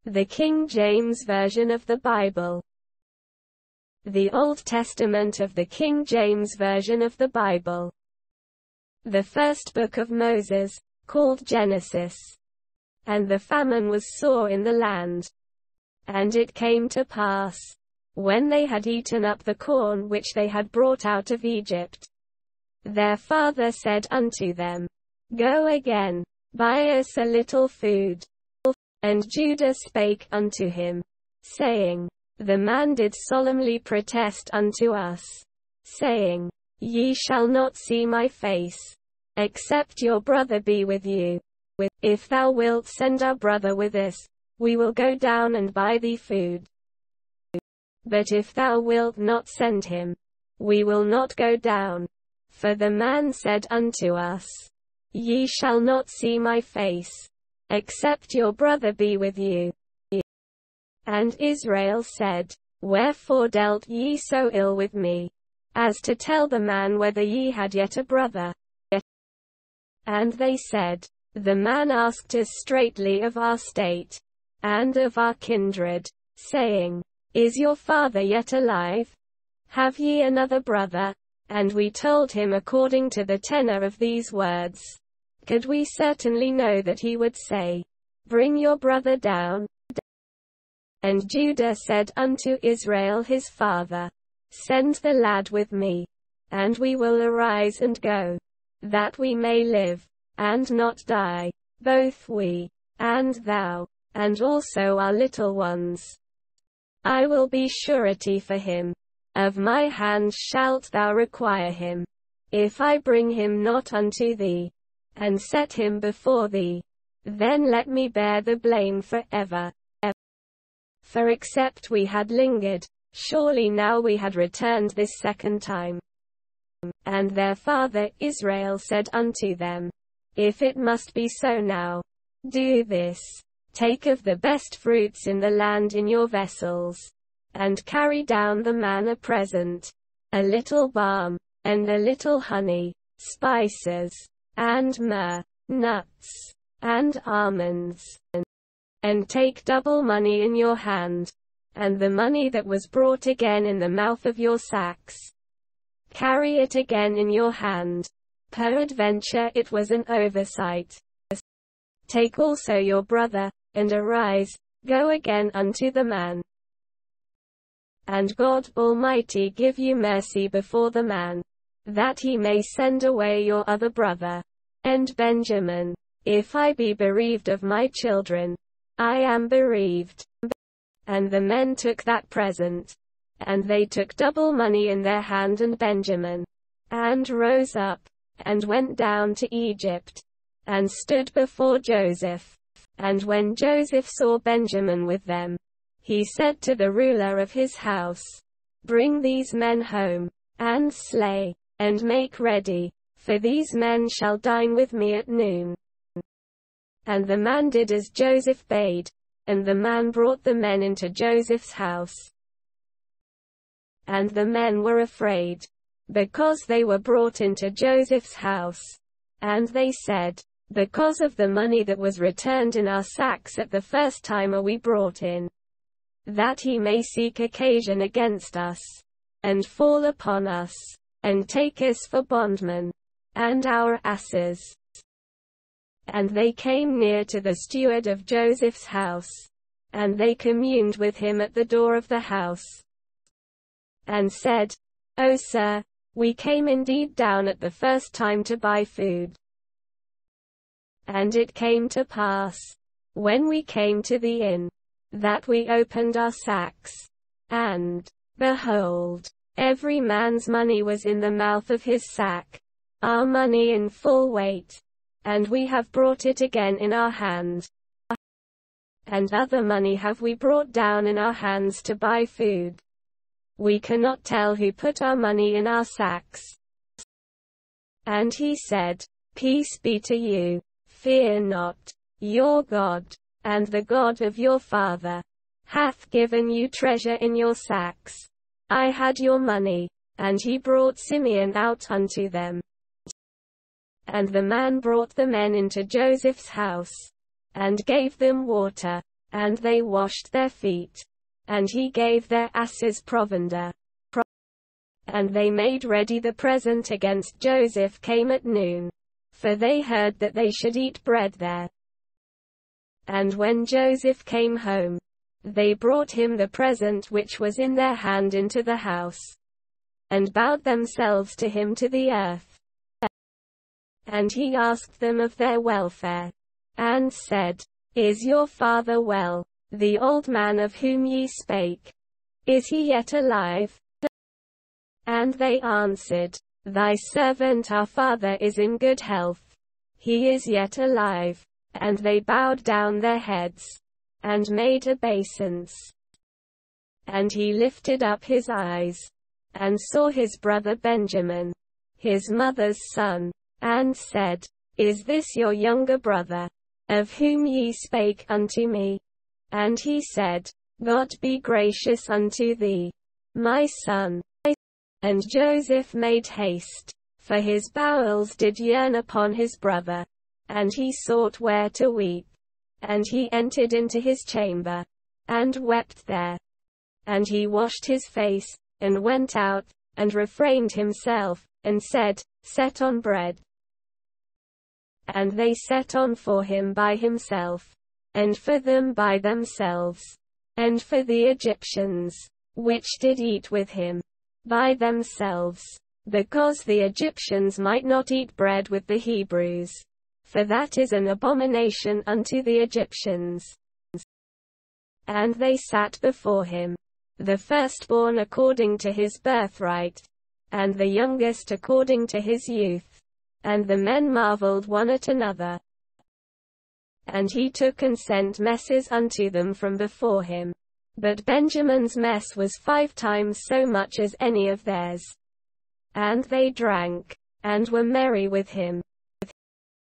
The King James Version of the Bible. The Old Testament of the King James Version of the Bible. The first book of Moses, called Genesis. And the famine was sore in the land. And it came to pass, when they had eaten up the corn which they had brought out of Egypt, their father said unto them, Go again, buy us a little food. And Judah spake unto him, saying, The man did solemnly protest unto us, saying, Ye shall not see my face, except your brother be with you. If thou wilt send our brother with us, we will go down and buy thee food. But if thou wilt not send him, we will not go down. For the man said unto us, Ye shall not see my face, except your brother be with you. And Israel said, Wherefore dealt ye so ill with me, as to tell the man whether ye had yet a brother? And they said, The man asked us straitly of our state, and of our kindred, saying, Is your father yet alive? Have ye another brother? And we told him according to the tenor of these words. Could we certainly know that he would say, Bring your brother down? And Judah said unto Israel his father, Send the lad with me, and we will arise and go, that we may live, and not die, both we, and thou, and also our little ones. I will be surety for him. Of my hand shalt thou require him, if I bring him not unto thee, and set him before thee, then let me bear the blame for ever. For except we had lingered, surely now we had returned this second time. And their father Israel said unto them, If it must be so now, do this. Take of the best fruits in the land in your vessels, and carry down the man a present, a little balm, and a little honey, spices, and myrrh, nuts, and almonds. And take double money in your hand, and the money that was brought again in the mouth of your sacks. Carry it again in your hand. Peradventure it was an oversight. Take also your brother, and arise, go again unto the man. And God Almighty give you mercy before the man, that he may send away your other brother. And Benjamin, if I be bereaved of my children, I am bereaved. And the men took that present, and they took double money in their hand and Benjamin, and rose up, and went down to Egypt, and stood before Joseph. And when Joseph saw Benjamin with them, he said to the ruler of his house, Bring these men home, and slay, and make ready, for these men shall dine with me at noon. And the man did as Joseph bade, and the man brought the men into Joseph's house. And the men were afraid, because they were brought into Joseph's house. And they said, Because of the money that was returned in our sacks at the first time are we brought in, that he may seek occasion against us, and fall upon us, and take us for bondmen, and our asses. And they came near to the steward of Joseph's house, and they communed with him at the door of the house, and said, O sir, we came indeed down at the first time to buy food. And it came to pass, when we came to the inn, that we opened our sacks, and, behold, every man's money was in the mouth of his sack, our money in full weight, and we have brought it again in our hand. And other money have we brought down in our hands to buy food. We cannot tell who put our money in our sacks. And he said, Peace be to you, fear not, your God, and the God of your father, hath given you treasure in your sacks. I had your money. And he brought Simeon out unto them. And the man brought the men into Joseph's house, and gave them water, and they washed their feet. And he gave their asses provender. And they made ready the present against Joseph came at noon. For they heard that they should eat bread there. And when Joseph came home, they brought him the present which was in their hand into the house, and bowed themselves to him to the earth. And he asked them of their welfare, and said, Is your father well, the old man of whom ye spake? Is he yet alive? And they answered, Thy servant our father is in good health. He is yet alive. And they bowed down their heads, and made obeisance. And he lifted up his eyes, and saw his brother Benjamin, his mother's son, and said, Is this your younger brother, of whom ye spake unto me? And he said, God be gracious unto thee, my son. And Joseph made haste, for his bowels did yearn upon his brother. And he sought where to weep. And he entered into his chamber, and wept there. And he washed his face, and went out, and refrained himself, and said, Set on bread. And they set on for him by himself, and for them by themselves, and for the Egyptians, which did eat with him, by themselves, because the Egyptians might not eat bread with the Hebrews. For that is an abomination unto the Egyptians. And they sat before him, the firstborn according to his birthright, and the youngest according to his youth. And the men marveled one at another. And he took and sent messes unto them from before him. But Benjamin's mess was 5 times so much as any of theirs. And they drank, and were merry with him.